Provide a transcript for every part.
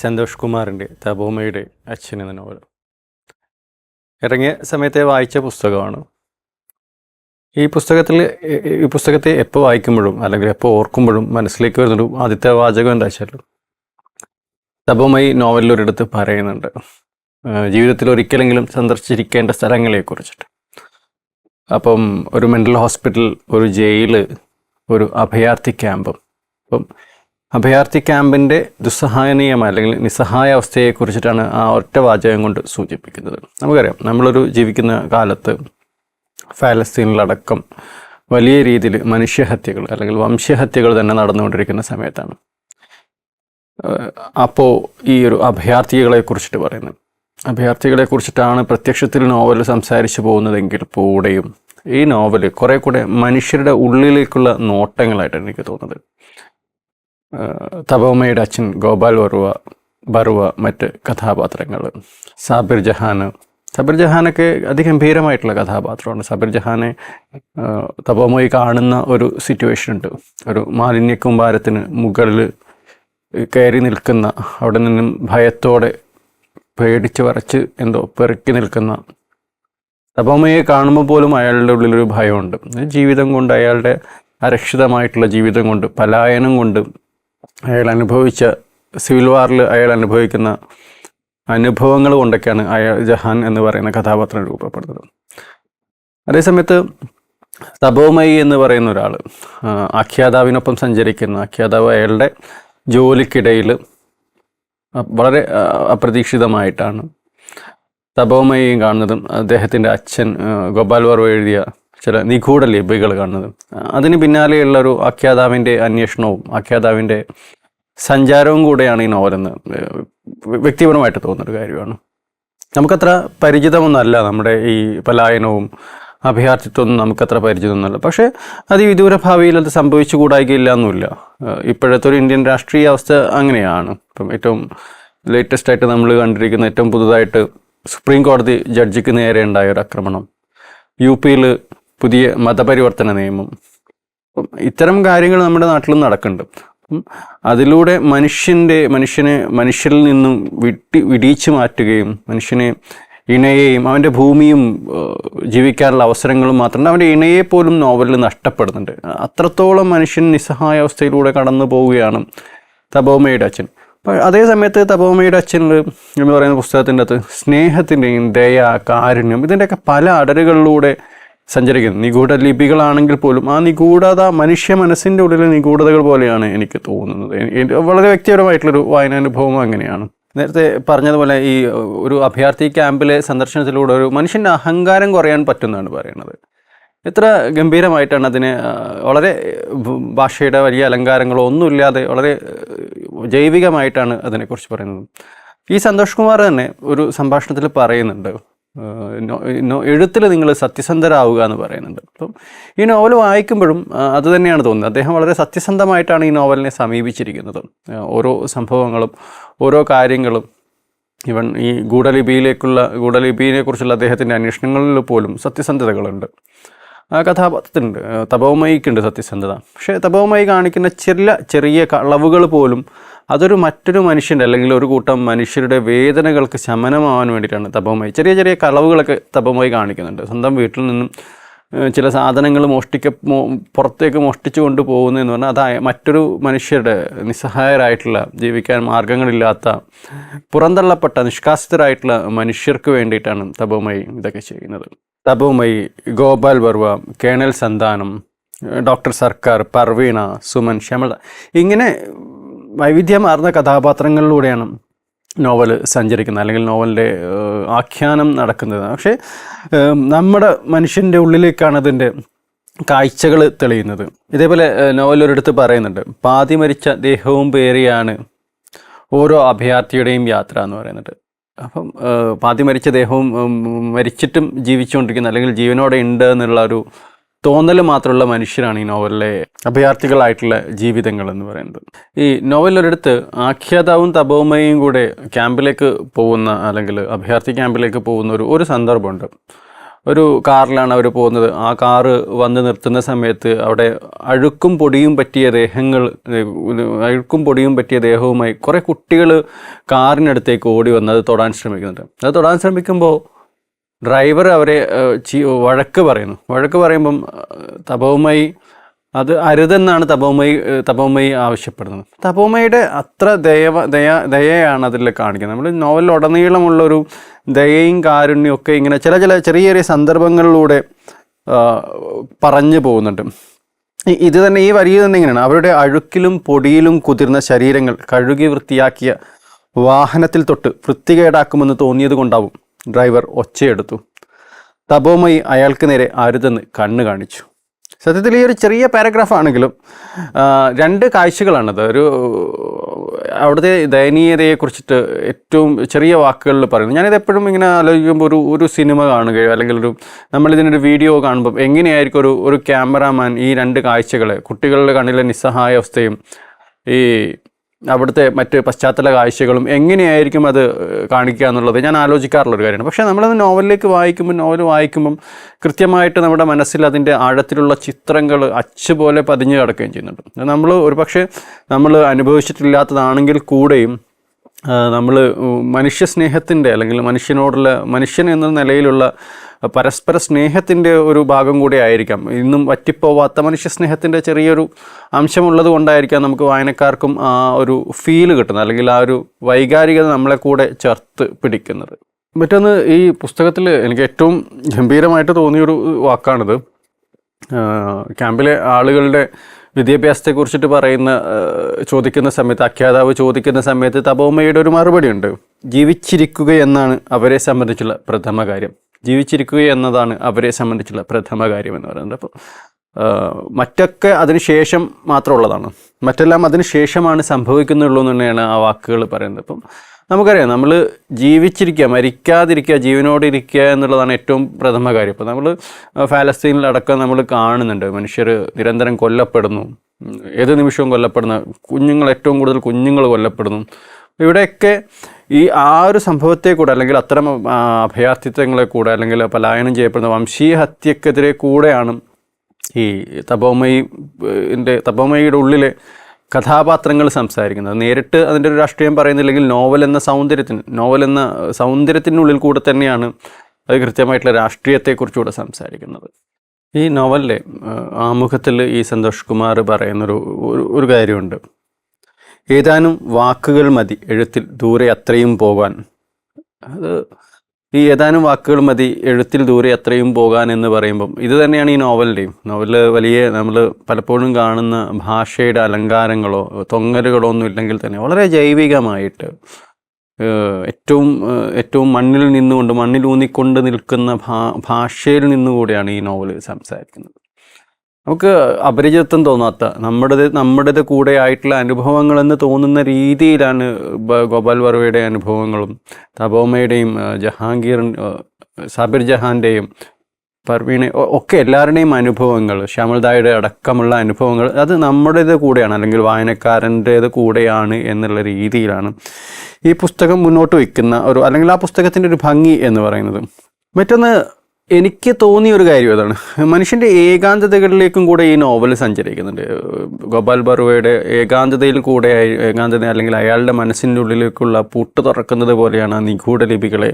സന്തോഷ് കുമാറിൻ്റെ തപോമയുടെ അച്ഛൻ എന്ന നോവൽ ഇറങ്ങിയ സമയത്തെ വായിച്ച പുസ്തകമാണ്. ഈ പുസ്തകത്തെ എപ്പോൾ വായിക്കുമ്പോഴും അല്ലെങ്കിൽ എപ്പോൾ ഓർക്കുമ്പോഴും മനസ്സിലേക്ക് വരുന്നൊരു ആദ്യത്തെ വാചകം എന്താ വെച്ചാൽ, തപോമയി നോവലിലൊരിടത്ത് പറയുന്നുണ്ട് ജീവിതത്തിൽ ഒരിക്കലെങ്കിലും സന്ദർശിച്ചിരിക്കേണ്ട സ്ഥലങ്ങളെക്കുറിച്ചിട്ട്. അപ്പം ഒരു മെൻ്റൽ ഹോസ്പിറ്റൽ, ഒരു ജയില്, ഒരു അഭയാർത്ഥി ക്യാമ്പ്. അപ്പം അഭയാർത്ഥി ക്യാമ്പിൻ്റെ ദുസ്സഹായനീയമായ അല്ലെങ്കിൽ നിസ്സഹായ അവസ്ഥയെക്കുറിച്ചിട്ടാണ് ആ ഒറ്റ വാചകം കൊണ്ട് സൂചിപ്പിക്കുന്നത്. നമുക്കറിയാം, നമ്മളൊരു ജീവിക്കുന്ന കാലത്ത് ഫലസ്തീനിലടക്കം വലിയ രീതിയിൽ മനുഷ്യഹത്യകൾ അല്ലെങ്കിൽ വംശഹത്യകൾ തന്നെ നടന്നുകൊണ്ടിരിക്കുന്ന സമയത്താണ്. അപ്പോൾ ഈ ഒരു അഭയാർത്ഥികളെക്കുറിച്ചിട്ട് പറയുന്നത്, അഭയാർത്ഥികളെക്കുറിച്ചിട്ടാണ് പ്രത്യക്ഷത്തിൽ നോവൽ സംസാരിച്ചു പോകുന്നതെങ്കിൽ കൂടെയും ഈ നോവൽ കുറേ കൂടെ മനുഷ്യരുടെ ഉള്ളിലേക്കുള്ള നോട്ടങ്ങളായിട്ടാണ് എനിക്ക് തോന്നുന്നത്. തപോമയുടെ അച്ഛൻ ഗോപാൽ ബറുവ, മറ്റ് കഥാപാത്രങ്ങൾ, സാബിർ ജഹാനൊക്കെ അതിഗംഭീരമായിട്ടുള്ള കഥാപാത്രമാണ്. സാബിർ ജഹാനെ തപോമയി കാണുന്ന ഒരു സിറ്റുവേഷൻ ഉണ്ട്. ഒരു മാലിന്യ കൂമ്പാരത്തിന് മുകളിൽ കയറി നിൽക്കുന്ന, അവിടെ നിന്നും ഭയത്തോടെ പേടിച്ച് വരച്ച് പെറുക്കി നിൽക്കുന്ന തപോമയെ കാണുമ്പോൾ പോലും അയാളുടെ ഉള്ളിലൊരു ഭയമുണ്ട്. ജീവിതം കൊണ്ട്, അയാളുടെ അരക്ഷിതമായിട്ടുള്ള ജീവിതം കൊണ്ട്, പലായനം കൊണ്ട് അയാൾ അനുഭവിച്ച സിവിൽ വാറിൽ അയാൾ അനുഭവിക്കുന്ന അനുഭവങ്ങൾ കൊണ്ടൊക്കെയാണ് ജഹാൻ എന്ന് പറയുന്ന കഥാപാത്രം രൂപപ്പെടുന്നത്. അതേസമയത്ത് തപോമയി എന്ന് പറയുന്ന ഒരാൾ ആഖ്യാതാവിനൊപ്പം സഞ്ചരിക്കുന്ന, ആഖ്യാതാവ് അയാളുടെ ജോലിക്കിടയിൽ വളരെ അപ്രതീക്ഷിതമായിട്ടാണ് തപോമയെയും കാണുന്നതും അദ്ദേഹത്തിൻ്റെ അച്ഛൻ ഗോപാൽ വർവ എഴുതിയ ചില നിഗൂഢ ലിപികൾ കാണുന്നത്. അതിന് പിന്നാലെയുള്ളൊരു ആഖ്യാതാവിൻ്റെ അന്വേഷണവും ആഖ്യാതാവിൻ്റെ സഞ്ചാരവും കൂടെയാണ് ഈ നോവലെന്ന് വ്യക്തിപരമായിട്ട് തോന്നുന്നൊരു കാര്യമാണ്. നമുക്കത്ര പരിചിതമൊന്നുമല്ല നമ്മുടെ ഈ പലായനവും അഭയാർത്ഥിത്വമൊന്നും നമുക്കത്ര പരിചിതമൊന്നുമല്ല. പക്ഷേ അതിവിദൂര ഭാവിയിൽ അത് സംഭവിച്ചു കൂടായികയില്ല എന്നുമില്ല. ഇപ്പോഴത്തെ ഒരു ഇന്ത്യൻ രാഷ്ട്രീയ അവസ്ഥ അങ്ങനെയാണ്. ഇപ്പം ഏറ്റവും ലേറ്റസ്റ്റായിട്ട് നമ്മൾ കണ്ടിരിക്കുന്ന, ഏറ്റവും പുതുതായിട്ട് സുപ്രീം കോടതി ജഡ്ജിക്ക് നേരെ ഉണ്ടായ ഒരു ആക്രമണം, യു പിയിൽ പുതിയ മതപരിവർത്തന നിയമം, ഇത്തരം കാര്യങ്ങൾ നമ്മുടെ നാട്ടിലും നടക്കുന്നുണ്ട്. അതിലൂടെ മനുഷ്യനെ മനുഷ്യരിൽ നിന്നും വിടിയിച്ചു മാറ്റുകയും മനുഷ്യനെ ഇണയെയും അവൻ്റെ ഭൂമിയും ജീവിക്കാനുള്ള അവസരങ്ങളും മാത്രമല്ല, അവൻ്റെ ഇണയെ പോലും നോവലിൽ നഷ്ടപ്പെടുന്നുണ്ട്. അത്രത്തോളം മനുഷ്യൻ നിസ്സഹായ അവസ്ഥയിലൂടെ കടന്നു പോവുകയാണ് തപോമയുടെ അച്ഛൻ. അതേ സമയത്ത് തപോമയുടെ അച്ഛൻ എന്ന് പറയുന്ന പുസ്തകത്തിൻ്റെ അകത്ത് സ്നേഹത്തിൻ്റെയും ദയ, കാരുണ്യം, ഇതിൻ്റെയൊക്കെ പല അടരുകളിലൂടെ സഞ്ചരിക്കുന്നത്. നിഗൂഢ ലിപികളാണെങ്കിൽ പോലും ആ നിഗൂഢത മനുഷ്യ മനസ്സിൻ്റെ ഉള്ളിലെ നിഗൂഢതകൾ പോലെയാണ് എനിക്ക് തോന്നുന്നത്. വളരെ വ്യക്തിപരമായിട്ടുള്ളൊരു വായനാനുഭവം അങ്ങനെയാണ്. നേരത്തെ പറഞ്ഞതുപോലെ ഈ ഒരു അഭയാർത്ഥി ക്യാമ്പിലെ സന്ദർശനത്തിലൂടെ ഒരു മനുഷ്യൻ്റെ അഹങ്കാരം കുറയാൻ പറ്റുമെന്നാണ് പറയുന്നത്. എത്ര ഗംഭീരമായിട്ടാണ് അതിനെ, വളരെ ഭാഷയുടെ വലിയ അലങ്കാരങ്ങളോ ഒന്നുമില്ലാതെ വളരെ ജൈവികമായിട്ടാണ് അതിനെക്കുറിച്ച് പറയുന്നത്. ഈ സന്തോഷ് കുമാർ തന്നെ ഒരു സംഭാഷണത്തിൽ പറയുന്നുണ്ട്, എഴുത്തിൽ നിങ്ങൾ സത്യസന്ധരാവുക എന്ന് പറയുന്നുണ്ട്. അപ്പം ഈ നോവൽ വായിക്കുമ്പോഴും അത് തന്നെയാണ് തോന്നുന്നത്. അദ്ദേഹം വളരെ സത്യസന്ധമായിട്ടാണ് ഈ നോവലിനെ സമീപിച്ചിരിക്കുന്നത്. ഓരോ സംഭവങ്ങളും ഓരോ കാര്യങ്ങളും, ഈവൻ ഈ ഗൂഢലിപിയെക്കുറിച്ചുള്ള അദ്ദേഹത്തിൻ്റെ അന്വേഷണങ്ങളിൽ പോലും സത്യസന്ധതകളുണ്ട്. ആ കഥാപാത്രത്തിനുണ്ട്, തപോമയിക്കുണ്ട് സത്യസന്ധത. പക്ഷേ തപോമയി കാണിക്കുന്ന ചെറിയ കളവുകൾ പോലും അതൊരു മറ്റൊരു മനുഷ്യൻ്റെ അല്ലെങ്കിൽ ഒരു കൂട്ടം മനുഷ്യരുടെ വേദനകൾക്ക് ശമനമാവാൻ വേണ്ടിയിട്ടാണ് തപോമയി ചെറിയ കളവുകളൊക്കെ തപോമയി കാണിക്കുന്നുണ്ട്. സ്വന്തം വീട്ടിൽ നിന്നും ചില സാധനങ്ങൾ പുറത്തേക്ക് മോഷ്ടിച്ചു കൊണ്ടുപോകുന്നതെന്ന് പറഞ്ഞാൽ അത് മറ്റൊരു മനുഷ്യരുടെ, നിസ്സഹായരായിട്ടുള്ള, ജീവിക്കാൻ മാർഗങ്ങളില്ലാത്ത, പുറന്തള്ളപ്പെട്ട, നിഷ്കാസിതരായിട്ടുള്ള മനുഷ്യർക്ക് വേണ്ടിയിട്ടാണ് തപോമയി ഇതൊക്കെ ചെയ്യുന്നത്. തപോമയി, ഗോപാൽ ബറുവ, കേണൽ സന്താനം, ഡോക്ടർ സർക്കാർ, പർവീണ, സുമൻ, ശ്യാമള, ഇങ്ങനെ വൈവിധ്യമാർന്ന കഥാപാത്രങ്ങളിലൂടെയാണ് നോവൽ സഞ്ചരിക്കുന്നത്, അല്ലെങ്കിൽ നോവലിൻ്റെ ആഖ്യാനം നടക്കുന്നത്. പക്ഷേ നമ്മുടെ മനുഷ്യൻ്റെ ഉള്ളിലേക്കാണ് അതിൻ്റെ കാഴ്ചകൾ തെളിയുന്നത്. ഇതേപോലെ നോവലൊരിടത്ത് പറയുന്നുണ്ട്, പാതി മരിച്ച ദേഹവും പേറിയാണ് ഓരോ അഭയാർത്ഥിയുടെയും യാത്ര എന്ന് പറയുന്നുണ്ട്. അപ്പം പാതി മരിച്ച ദേഹവും മരിച്ചിട്ടും ജീവിച്ചുകൊണ്ടിരിക്കുന്ന, അല്ലെങ്കിൽ ജീവനോടെ ഉണ്ട് എന്നുള്ള ഒരു തോന്നൽ മാത്രമുള്ള മനുഷ്യരാണ് ഈ നോവലിലെ അഭയാർത്ഥികളായിട്ടുള്ള ജീവിതങ്ങൾ എന്ന് പറയുന്നത്. ഈ നോവലിലൊരിടത്ത് ആഖ്യാതാവും തപോമയും കൂടെ ക്യാമ്പിലേക്ക് പോകുന്ന, അല്ലെങ്കിൽ അഭയാർത്ഥി ക്യാമ്പിലേക്ക് പോകുന്ന ഒരു സന്ദർഭമുണ്ട്. ഒരു കാറിലാണ് അവർ പോകുന്നത്. ആ കാറ് വന്ന് നിർത്തുന്ന സമയത്ത് അവിടെ അഴുക്കും പൊടിയും പറ്റിയ ദേഹവുമായി കുറേ കുട്ടികൾ കാറിനടുത്തേക്ക് ഓടി വന്ന് അത് തൊടാൻ ശ്രമിക്കുന്നുണ്ട്. അത് തൊടാൻ ശ്രമിക്കുമ്പോൾ ഡ്രൈവർ അവരെ വഴക്ക് പറയുമ്പം തപോമയി അത് അരുതെന്നാണ് തപോമയി ആവശ്യപ്പെടുന്നത്. തപോമയുടെ അത്ര ദയയാണ് അതിൽ കാണിക്കുന്നത്. നമ്മൾ നോവലിൽ ഉടനീളമുള്ളൊരു ദയയും കാരുണ്യവും ഒക്കെ ഇങ്ങനെ ചില ചെറിയ സന്ദർഭങ്ങളിലൂടെ പറഞ്ഞു പോകുന്നുണ്ട്. ഇത് തന്നെ ഈ വരിയിൽ തന്നെ ഇങ്ങനെയാണ്: അവരുടെ അഴുക്കിലും പൊടിയിലും കുതിർന്ന ശരീരങ്ങൾ കഴുകി വൃത്തിയാക്കിയ വാഹനത്തിൽ തൊട്ട് വൃത്തികേടാക്കുമെന്ന് തോന്നിയത് കൊണ്ടാവും ഡ്രൈവർ ഒച്ചയെടുത്തു. തപോമയി അയാൾക്ക് നേരെ അരുതെന്ന് കണ്ണ് കാണിച്ചു. സത്യത്തിൽ ഈ ഒരു ചെറിയ പാരഗ്രാഫാണെങ്കിലും രണ്ട് കാഴ്ചകളാണത്. അവിടുത്തെ ദയനീയതയെക്കുറിച്ചിട്ട് ഏറ്റവും ചെറിയ വാക്കുകളിൽ പറയുന്നത്. ഞാനിത് എപ്പോഴും ഇങ്ങനെ ആലോചിക്കുമ്പോൾ ഒരു സിനിമ കാണുകയോ അല്ലെങ്കിൽ നമ്മളിതിനൊരു വീഡിയോ കാണുമ്പം എങ്ങനെയായിരിക്കും ഒരു ക്യാമറാമാൻ ഈ രണ്ട് കാഴ്ചകളെ, കുട്ടികളുടെ കണ്ണിലെ നിസ്സഹായ അവസ്ഥയും ഈ അവിടുത്തെ മറ്റ് പശ്ചാത്തല കാഴ്ചകളും എങ്ങനെയായിരിക്കും അത് കാണിക്കുക എന്നുള്ളത് ഞാൻ ആലോചിക്കാറുള്ളൊരു കാര്യമാണ്. പക്ഷേ നമ്മളത് നോവൽ വായിക്കുമ്പം കൃത്യമായിട്ട് നമ്മുടെ മനസ്സിൽ അതിൻ്റെ ആഴത്തിലുള്ള ചിത്രങ്ങൾ അച്ചുപോലെ പതിഞ്ഞു കിടക്കുകയും ചെയ്യുന്നുണ്ട്. നമ്മൾ അനുഭവിച്ചിട്ടില്ലാത്തതാണെങ്കിൽ കൂടെയും നമ്മൾ മനുഷ്യസ്നേഹത്തിൻ്റെ അല്ലെങ്കിൽ മനുഷ്യൻ എന്ന നിലയിലുള്ള പരസ്പര സ്നേഹത്തിൻ്റെ ഒരു ഭാഗം കൂടെ ആയിരിക്കാം. ഇന്നും വറ്റിപ്പോവാത്ത മനുഷ്യസ്നേഹത്തിൻ്റെ ചെറിയൊരു അംശമുള്ളത് കൊണ്ടായിരിക്കാം നമുക്ക് വായനക്കാർക്കും ആ ഒരു ഫീല് കിട്ടുന്നത്, അല്ലെങ്കിൽ ആ ഒരു വൈകാരികത നമ്മളെ കൂടെ ചേർത്ത് പിടിക്കുന്നത്. മറ്റൊന്ന്, ഈ പുസ്തകത്തിൽ എനിക്ക് ഏറ്റവും ഗംഭീരമായിട്ട് തോന്നിയൊരു വാക്കാണിത്. ക്യാമ്പിലെ ആളുകളുടെ വിദ്യാഭ്യാസത്തെക്കുറിച്ചിട്ട് ചോദിക്കുന്ന സമയത്ത്, അഖ്യാതാവ് ചോദിക്കുന്ന സമയത്ത് തപോമയുടെ ഒരു മറുപടി ഉണ്ട്: ജീവിച്ചിരിക്കുക എന്നാണ് അവരെ സംബന്ധിച്ചുള്ള പ്രഥമ കാര്യം. ജീവിച്ചിരിക്കുക എന്നതാണ് അവരെ സംബന്ധിച്ചുള്ള പ്രഥമ കാര്യം എന്ന് പറയുന്നത്. അപ്പോൾ മറ്റൊക്കെ അതിന് ശേഷം മാത്രമുള്ളതാണ്, മറ്റെല്ലാം അതിന് ശേഷമാണ് സംഭവിക്കുന്നുള്ളൂ എന്ന് തന്നെയാണ് ആ വാക്കുകൾ പറയുന്നത്. അപ്പം നമുക്കറിയാം, നമ്മൾ ജീവിച്ചിരിക്കുക, മരിക്കാതിരിക്കുക, ജീവനോടെ ഇരിക്കുക എന്നുള്ളതാണ് ഏറ്റവും പ്രഥമ കാര്യം. ഇപ്പോൾ നമ്മൾ ഫലസ്തീനിലടക്കം നമ്മൾ കാണുന്നുണ്ട്, മനുഷ്യർ നിരന്തരം കൊല്ലപ്പെടുന്നു, ഏത് നിമിഷവും കൊല്ലപ്പെടുന്ന ഏറ്റവും കൂടുതൽ കുഞ്ഞുങ്ങൾ കൊല്ലപ്പെടുന്നു. ഇവിടെയൊക്കെ ആ ഒരു സംഭവത്തെ കൂടെ, അല്ലെങ്കിൽ അത്തരം അഭയാർത്ഥിത്വങ്ങളെ കൂടെ, അല്ലെങ്കിൽ പലായനം ചെയ്യപ്പെടുന്ന വംശീയ ഹത്യക്കെതിരെ കൂടെയാണ് ഈ തപോമയുടെ ഉള്ളിലെ കഥാപാത്രങ്ങൾ സംസാരിക്കുന്നത്. നേരിട്ട് അതിൻ്റെ ഒരു രാഷ്ട്രീയം പറയുന്നില്ലെങ്കിൽ നോവൽ എന്ന സൗന്ദര്യത്തിനുള്ളിൽ കൂടെ തന്നെയാണ് അത് കൃത്യമായിട്ടുള്ള രാഷ്ട്രീയത്തെക്കുറിച്ചുകൂടെ സംസാരിക്കുന്നത്. ഈ നോവലിലെ ആമുഖത്തിൽ ഈ സന്തോഷ് കുമാർ പറയുന്നൊരു കാര്യമുണ്ട്: ഏതാനും വാക്കുകൾ മതി എഴുത്തിൽ ദൂരെ അത്രയും പോകാൻ. ഈ ഏതാനും വാക്കുകൾ മതി എഴുത്തിൽ ദൂരെ അത്രയും പോകാൻ എന്ന് പറയുമ്പം ഇത് തന്നെയാണ് ഈ നോവലിൽ വലിയ നമ്മൾ പലപ്പോഴും കാണുന്ന ഭാഷയുടെ അലങ്കാരങ്ങളോ തൊങ്ങലുകളോ ഒന്നും ഇല്ലെങ്കിൽ തന്നെ വളരെ ജൈവികമായിട്ട് ഏറ്റവും മണ്ണിലൂന്നിക്കൊണ്ട് നിൽക്കുന്ന ഭാഷയിൽ നിന്നുകൂടെയാണ് ഈ നോവൽ സംസാരിക്കുന്നത്. നമുക്ക് അപരിചിതത്വം തോന്നാത്ത, നമ്മുടേത് കൂടെ ആയിട്ടുള്ള അനുഭവങ്ങളെന്ന് തോന്നുന്ന രീതിയിലാണ് ഗോപാൽ വർവയുടെ അനുഭവങ്ങളും തപോമയുടെയും സാബിർ ജഹാൻ്റെയും പർവീണ ഒക്കെ എല്ലാവരുടെയും അനുഭവങ്ങൾ, ശ്യാമൾദായുടെ അടക്കമുള്ള അനുഭവങ്ങൾ അത് നമ്മുടേത് കൂടെയാണ്, അല്ലെങ്കിൽ വായനക്കാരൻ്റേത് കൂടെയാണ് എന്നുള്ള രീതിയിലാണ് ഈ പുസ്തകം മുന്നോട്ട് വയ്ക്കുന്ന അല്ലെങ്കിൽ ആ പുസ്തകത്തിൻ്റെ ഒരു ഭംഗി എന്ന് പറയുന്നത്. മറ്റൊന്ന്, എനിക്ക് തോന്നിയ ഒരു കാര്യം അതാണ്, മനുഷ്യൻ്റെ ഏകാന്തതകളിലേക്കും കൂടെ ഈ നോവൽ സഞ്ചരിക്കുന്നുണ്ട്. ഗോപാൽ ബറുവയുടെ ഏകാന്തതയിൽ കൂടെ അല്ലെങ്കിൽ അയാളുടെ മനസ്സിൻ്റെ ഉള്ളിലേക്കുള്ള പൂട്ട് തുറക്കുന്നത് പോലെയാണ് നിഗൂഢ ലിപികളെ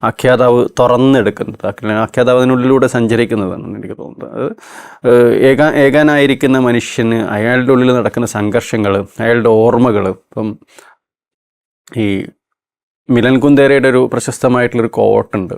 ആഖ്യാതാവ് തുറന്നെടുക്കുന്നത്, ആഖ്യാതാവ് അതിനുള്ളിലൂടെ സഞ്ചരിക്കുന്നതാണ് എനിക്ക് തോന്നുന്നത്. ഏകാനായിരിക്കുന്ന മനുഷ്യന് അയാളുടെ ഉള്ളിൽ നടക്കുന്ന സംഘർഷങ്ങൾ, അയാളുടെ ഓർമ്മകൾ. ഇപ്പം ഈ മിലൻ കുന്ദേരയുടെ ഒരു പ്രശസ്തമായിട്ടുള്ളൊരു കോട്ടുണ്ട്: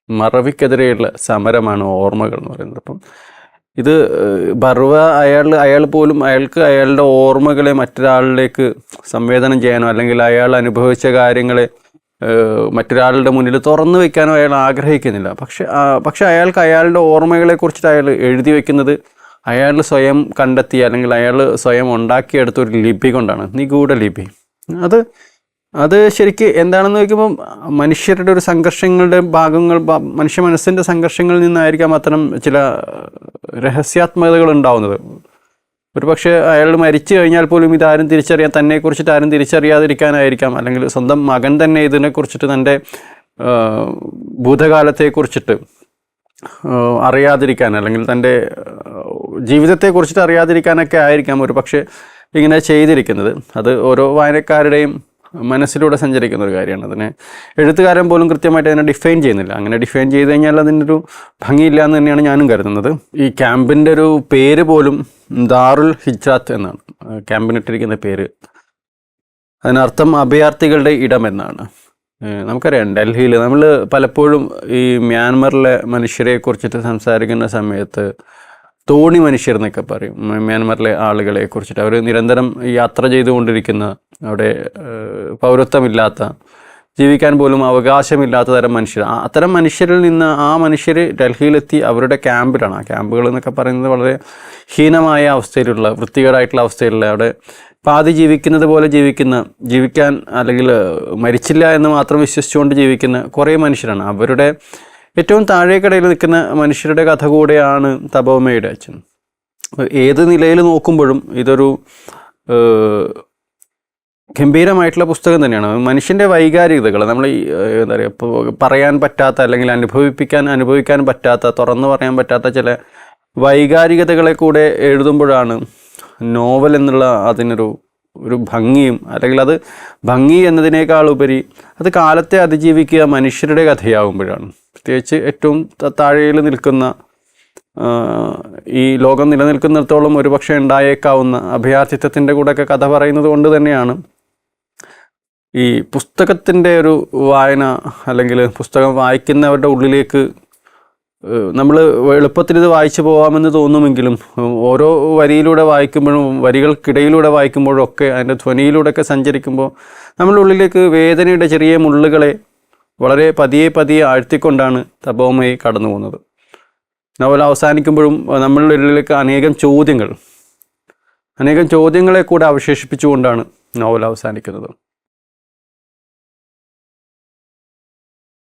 മറവിക്കെതിരെയുള്ള സമരമാണ് ഓർമ്മകൾ എന്ന് പറയുന്നത്. അപ്പം ഇത് ബറുവ അയാൾക്ക് അയാളുടെ ഓർമ്മകളെ മറ്റൊരാളിലേക്ക് സംവേദനം ചെയ്യാനോ അല്ലെങ്കിൽ അയാൾ അനുഭവിച്ച കാര്യങ്ങളെ മറ്റൊരാളുടെ മുന്നിൽ തുറന്നു വയ്ക്കാനോ അയാൾ ആഗ്രഹിക്കുന്നില്ല. പക്ഷെ അയാൾക്ക് അയാളുടെ ഓർമ്മകളെക്കുറിച്ചിട്ട് അയാൾ എഴുതി വയ്ക്കുന്നത് അയാൾ സ്വയം കണ്ടെത്തിയ അല്ലെങ്കിൽ അയാൾ സ്വയം ഉണ്ടാക്കിയെടുത്ത ഒരു ലിപി കൊണ്ടാണ്, നിഗൂഢ ലിപി. അത് ശരിക്ക് എന്താണെന്ന് ചോദിക്കുമ്പം മനുഷ്യരുടെ ഒരു സംഘർഷങ്ങളുടെ ഭാഗങ്ങൾ, മനുഷ്യ മനസ്സിൻ്റെ സംഘർഷങ്ങളിൽ നിന്നായിരിക്കാം അത്തരം ചില രഹസ്യാത്മകതകൾ ഉണ്ടാവുന്നത്. ഒരു പക്ഷേ അയാൾ മരിച്ചു കഴിഞ്ഞാൽ പോലും ഇതാരും തന്നെക്കുറിച്ചിട്ട് ആരും തിരിച്ചറിയാതിരിക്കാനായിരിക്കാം, അല്ലെങ്കിൽ സ്വന്തം മകൻ തന്നെ ഇതിനെക്കുറിച്ചിട്ട് തൻ്റെ ഭൂതകാലത്തെക്കുറിച്ചിട്ട് അറിയാതിരിക്കാൻ അല്ലെങ്കിൽ തൻ്റെ ജീവിതത്തെക്കുറിച്ചിട്ട് അറിയാതിരിക്കാനൊക്കെ ആയിരിക്കാം ഒരു പക്ഷേ ഇങ്ങനെ ചെയ്തിരിക്കുന്നത്. അത് ഓരോ വായനക്കാരുടെയും മനസ്സിലൂടെ സഞ്ചരിക്കുന്ന ഒരു കാര്യമാണ്. അതിനെ എഴുത്തുകാരൻ പോലും കൃത്യമായിട്ട് അതിനെ ഡിഫൈൻ ചെയ്യുന്നില്ല. അങ്ങനെ ഡിഫൈൻ ചെയ്ത് കഴിഞ്ഞാൽ അതിനൊരു ഭംഗിയില്ല എന്ന് തന്നെയാണ് ഞാനും കരുതുന്നത്. ഈ ക്യാമ്പിൻ്റെ ഒരു പേര് പോലും ദാറുൽ ഹിജ്റാത്ത് എന്നാണ് ക്യാമ്പിനിട്ടിരിക്കുന്ന പേര്. അതിനർത്ഥം അഭയാർത്ഥികളുടെ ഇടം എന്നാണ്. നമുക്കറിയാം ഡൽഹിയിൽ നമ്മൾ പലപ്പോഴും ഈ മ്യാൻമറിലെ മനുഷ്യരെ കുറിച്ചിട്ട് സംസാരിക്കുന്ന സമയത്ത് തോണി മനുഷ്യർ എന്നൊക്കെ പറയും. മ്യാൻമറിലെ ആളുകളെ കുറിച്ചിട്ട് അവർ നിരന്തരം യാത്ര ചെയ്തുകൊണ്ടിരിക്കുന്ന, അവിടെ പൗരത്വമില്ലാത്ത, ജീവിക്കാൻ പോലും അവകാശമില്ലാത്ത തരം മനുഷ്യർ. അത്തരം മനുഷ്യരിൽ നിന്ന് ആ മനുഷ്യർ ഡൽഹിയിലെത്തി അവരുടെ ക്യാമ്പിലാണ്. ആ ക്യാമ്പുകൾ എന്നൊക്കെ പറയുന്നത് വളരെ ഹീനമായ അവസ്ഥയിലുള്ള, വൃത്തികേടായിട്ടുള്ള അവസ്ഥയിലുള്ള, അവിടെ പാതി ജീവിക്കുന്നത് പോലെ ജീവിക്കാൻ അല്ലെങ്കിൽ മരിച്ചില്ല എന്ന് മാത്രം വിശ്വസിച്ചുകൊണ്ട് ജീവിക്കുന്ന കുറേ മനുഷ്യരാണ്. അവരുടെ ഏറ്റവും താഴേക്കടയിൽ നിൽക്കുന്ന മനുഷ്യരുടെ കഥ കൂടെയാണ് തപോമയുടെ അച്ഛൻ. ഏത് നിലയിൽ നോക്കുമ്പോഴും ഇതൊരു ഗംഭീരമായിട്ടുള്ള പുസ്തകം തന്നെയാണ്. മനുഷ്യൻ്റെ വൈകാരികതകൾ നമ്മൾ ഈ എന്താ പറയുക, ഇപ്പോൾ പറയാൻ പറ്റാത്ത അല്ലെങ്കിൽ അനുഭവിക്കാൻ പറ്റാത്ത, തുറന്നു പറയാൻ പറ്റാത്ത ചില വൈകാരികതകളെ കൂടെ എഴുതുമ്പോഴാണ് നോവൽ എന്നുള്ള അതിനൊരു ഭംഗിയും, അല്ലെങ്കിൽ അത് ഭംഗി എന്നതിനേക്കാളുപരി അത് കാലത്തെ അതിജീവിക്കുക മനുഷ്യരുടെ കഥയാകുമ്പോഴാണ്. പ്രത്യേകിച്ച് ഏറ്റവും താഴെയിൽ നിൽക്കുന്ന, ഈ ലോകം നിലനിൽക്കുന്നിടത്തോളം ഒരുപക്ഷെ ഉണ്ടായേക്കാവുന്ന അഭയാർത്ഥിത്വത്തിൻ്റെ കൂടെയൊക്കെ കഥ പറയുന്നത് കൊണ്ട് തന്നെയാണ് ഈ പുസ്തകത്തിൻ്റെ ഒരു വായന, അല്ലെങ്കിൽ പുസ്തകം വായിക്കുന്നവരുടെ ഉള്ളിലേക്ക് നമ്മൾ എളുപ്പത്തിൽ ഇത് വായിച്ചു പോകാമെന്ന് തോന്നുമെങ്കിലും ഓരോ വരിയിലൂടെ വായിക്കുമ്പോഴും, വരികൾക്കിടയിലൂടെ വായിക്കുമ്പോഴും ഒക്കെ അതിൻ്റെ ധ്വനിയിലൂടെയൊക്കെ സഞ്ചരിക്കുമ്പോൾ നമ്മളുടെ ഉള്ളിലേക്ക് വേദനയുടെ ചെറിയ മുള്ളുകളെ വളരെ പതിയെ ആഴ്ത്തിക്കൊണ്ടാണ് തപോമയെ കടന്നു പോകുന്നത്. നോവൽ അവസാനിക്കുമ്പോഴും നമ്മളുടെ ഉള്ളിലേക്ക് അനേകം ചോദ്യങ്ങളെ കൂടെ അവശേഷിപ്പിച്ചുകൊണ്ടാണ് നോവൽ അവസാനിക്കുന്നത്.